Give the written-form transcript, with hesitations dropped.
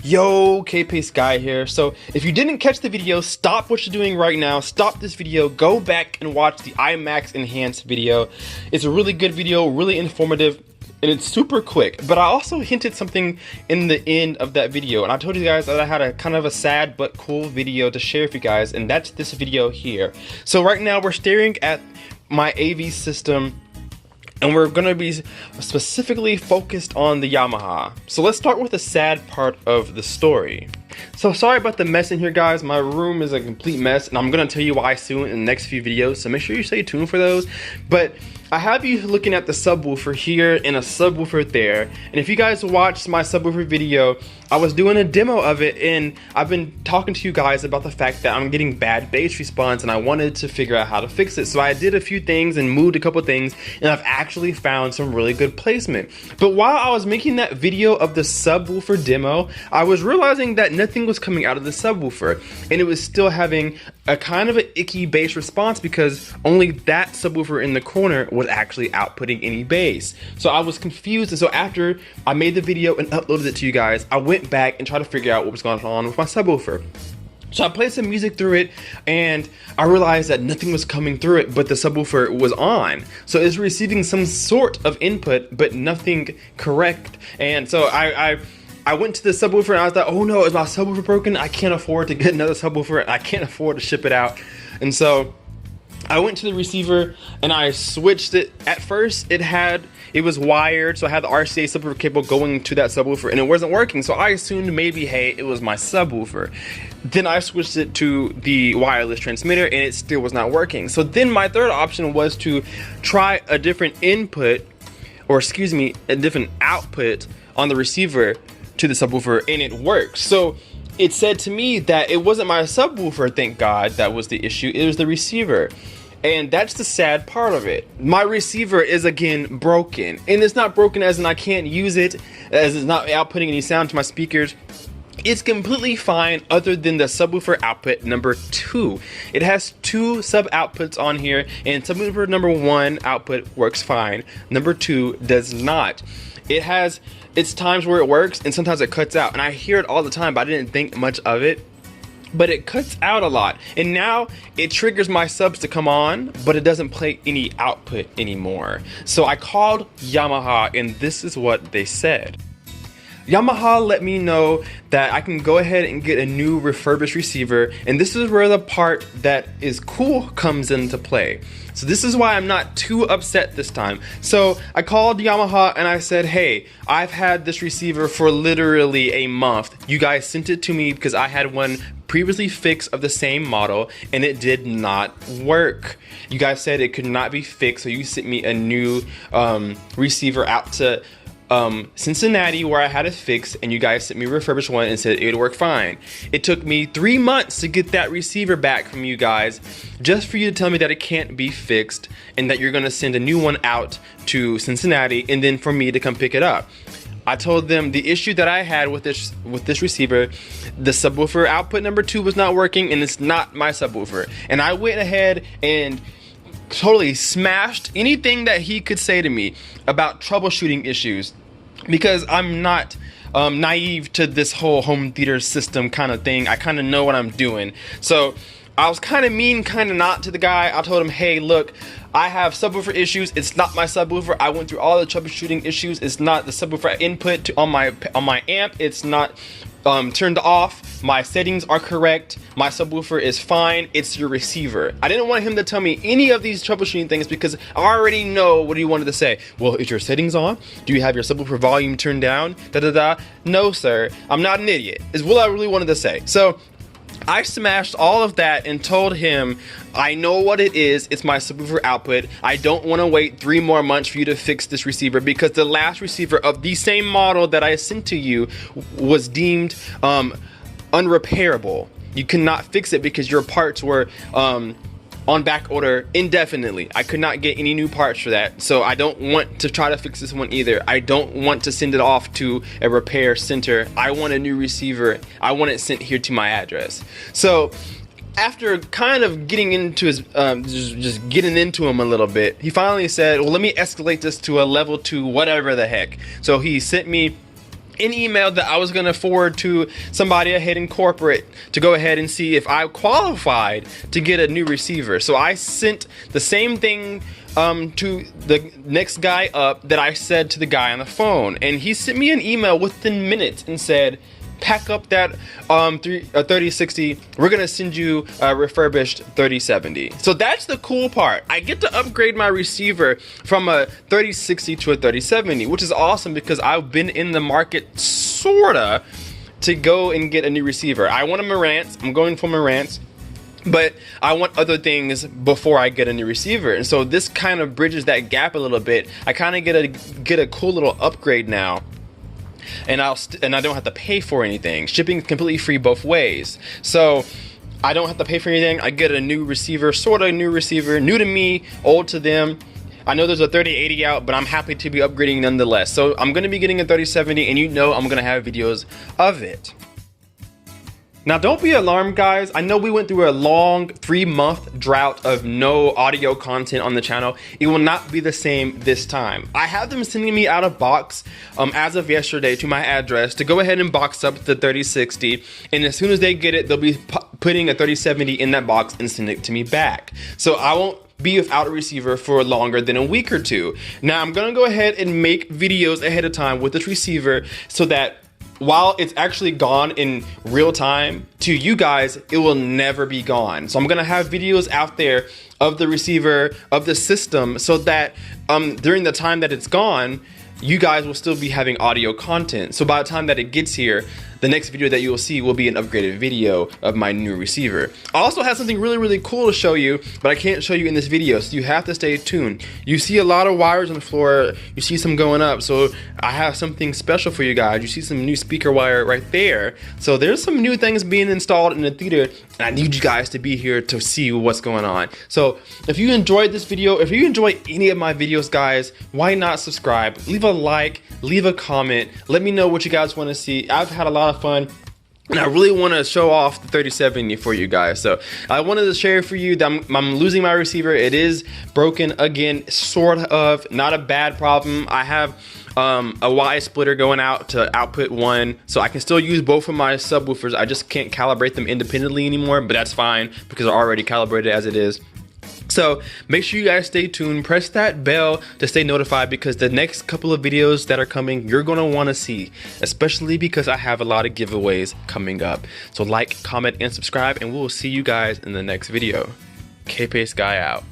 Yo, Kpaceguy here. So if you didn't catch the video, stop what you're doing right now. Stop this video, go back and watch the IMAX enhanced video. It's a really good video, really informative, and it's super quick. But I also hinted something in the end of that video, and I told you guys that I had a kind of a sad but cool video to share with you guys, and that's this video here. So right now we're staring at my AV system, and we're going to be specifically focused on the Yamaha. So let's start with the sad part of the story. So sorry about the mess in here, guys. My room is a complete mess, and I'm going to tell you why soon in the next few videos, so make sure you stay tuned for those. But I have you looking at the subwoofer here and a subwoofer there, and if you guys watched my subwoofer video, I was doing a demo of it, and I've been talking to you guys about the fact that I'm getting bad bass response, and I wanted to figure out how to fix it. So I did a few things and moved a couple things, and I've actually found some really good placement. But while I was making that video of the subwoofer demo, I was realizing that nothing was coming out of the subwoofer, and it was still having a kind of an icky bass response because only that subwoofer in the corner was actually outputting any bass. So I was confused, and so after I made the video and uploaded it to you guys, I went back and tried to figure out what was going on with my subwoofer. So I played some music through it, and I realized that nothing was coming through it, but the subwoofer was on. So it's receiving some sort of input, but nothing correct. And so I went to the subwoofer, and I was like, oh no, is my subwoofer broken? I can't afford to get another subwoofer. I can't afford to ship it out. And so I went to the receiver and I switched it. At first it was wired, so I had the RCA subwoofer cable going to that subwoofer, and it wasn't working. So I assumed maybe, hey, it was my subwoofer. Then I switched it to the wireless transmitter, and it still was not working. So then my third option was to try a different input, or excuse me, a different output on the receiver to the subwoofer, and it worked. So it said to me that it wasn't my subwoofer, thank God, that was the issue, it was the receiver. And that's the sad part of it. My receiver is again broken, and it's not broken as in I can't use it, as it's not outputting any sound to my speakers. It's completely fine other than the subwoofer output number 2. It has 2 sub outputs on here, and subwoofer number 1 output works fine. Number 2 does not. It has its times where it works, and sometimes it cuts out, and I hear it all the time, but I didn't think much of it. But it cuts out a lot, and now it triggers my subs to come on, but it doesn't play any output anymore. So I called Yamaha, and this is what they said. Yamaha let me know that I can go ahead and get a new refurbished receiver, and this is where the part that is cool comes into play. So this is why I'm not too upset this time. So I called Yamaha and I said, hey, I've had this receiver for literally a month. You guys sent it to me because I had one previously fixed of the same model, and it did not work. You guys said it could not be fixed, so you sent me a new receiver out to Cincinnati where I had it fixed, and you guys sent me a refurbished one and said it would work fine. It took me 3 months to get that receiver back from you guys, just for you to tell me that it can't be fixed and that you're gonna send a new one out to Cincinnati and then for me to come pick it up. I told them the issue that I had with this receiver, the subwoofer output number 2 was not working, and it's not my subwoofer. And I went ahead and totally smashed anything that he could say to me about troubleshooting issues, because I'm not naive to this whole home theater system kind of thing. I kind of know what I'm doing. So I was kind of mean, kind of not to the guy. I told him, hey, look, I have subwoofer issues. It's not my subwoofer. I went through all the troubleshooting issues. It's not the subwoofer input on my amp. It's not turned off. My settings are correct. My subwoofer is fine. It's your receiver. I didn't want him to tell me any of these troubleshooting things because I already know what he wanted to say. Well, is your settings on? Do you have your subwoofer volume turned down? Da da da. No, sir. I'm not an idiot, is what I really wanted to say. So I smashed all of that and told him, I know what it is, it's my subwoofer output. I don't want to wait 3 more months for you to fix this receiver, because the last receiver of the same model that I sent to you was deemed unrepairable. You cannot fix it because your parts were on back order indefinitely. I could not get any new parts for that, so I don't want to try to fix this one either. I don't want to send it off to a repair center. I want a new receiver. I want it sent here to my address. So after kind of getting into his just getting into him a little bit, he finally said, well, let me escalate this to a level 2 whatever the heck. So he sent me an email that I was going to forward to somebody ahead in corporate to go ahead and see if I qualified to get a new receiver. So I sent the same thing to the next guy up that I said to the guy on the phone, and he sent me an email within minutes and said, pack up that 3060, we're gonna send you a refurbished 3070. So that's the cool part. I get to upgrade my receiver from a 3060 to a 3070, which is awesome because I've been in the market sorta to go and get a new receiver. I want a Marantz, I'm going for Marantz, but I want other things before I get a new receiver. And so this kind of bridges that gap a little bit. I kind of get a cool little upgrade now. And I don't have to pay for anything. Shipping is completely free both ways. So I don't have to pay for anything. I get a new receiver, sort of new receiver, new to me, old to them. I know there's a 3080 out, but I'm happy to be upgrading nonetheless. So I'm gonna be getting a 3070, and you know I'm gonna have videos of it. Now don't be alarmed, guys. I know we went through a long 3-month drought of no audio content on the channel. It will not be the same this time. I have them sending me out a box as of yesterday to my address to go ahead and box up the 3060, and as soon as they get it, they'll be putting a 3070 in that box and send it to me back. So I won't be without a receiver for longer than a week or two. Now I'm gonna go ahead and make videos ahead of time with this receiver so that while it's actually gone in real time, to you guys, it will never be gone. So I'm gonna have videos out there of the receiver, of the system, so that during the time that it's gone, you guys will still be having audio content. So by the time that it gets here, the next video that you will see will be an upgraded video of my new receiver. I also have something really, really cool to show you, but I can't show you in this video, so you have to stay tuned. You see a lot of wires on the floor, you see some going up, so I have something special for you guys. You see some new speaker wire right there. So there's some new things being installed in the theater, and I need you guys to be here to see what's going on. So if you enjoyed this video, if you enjoy any of my videos, guys, why not subscribe? Leave a like, leave a comment, let me know what you guys want to see. I've had a lot of fun, and I really want to show off the 3070 for you guys. So I wanted to share for you that I'm losing my receiver. It is broken again, sort of, not a bad problem. I have a Y splitter going out to output 1, so I can still use both of my subwoofers. I just can't calibrate them independently anymore, but that's fine because they're already calibrated as it is. So make sure you guys stay tuned, press that bell to stay notified, because the next couple of videos that are coming, you're gonna wanna see, especially because I have a lot of giveaways coming up. So like, comment, and subscribe, and we'll see you guys in the next video. Kpaceguy out.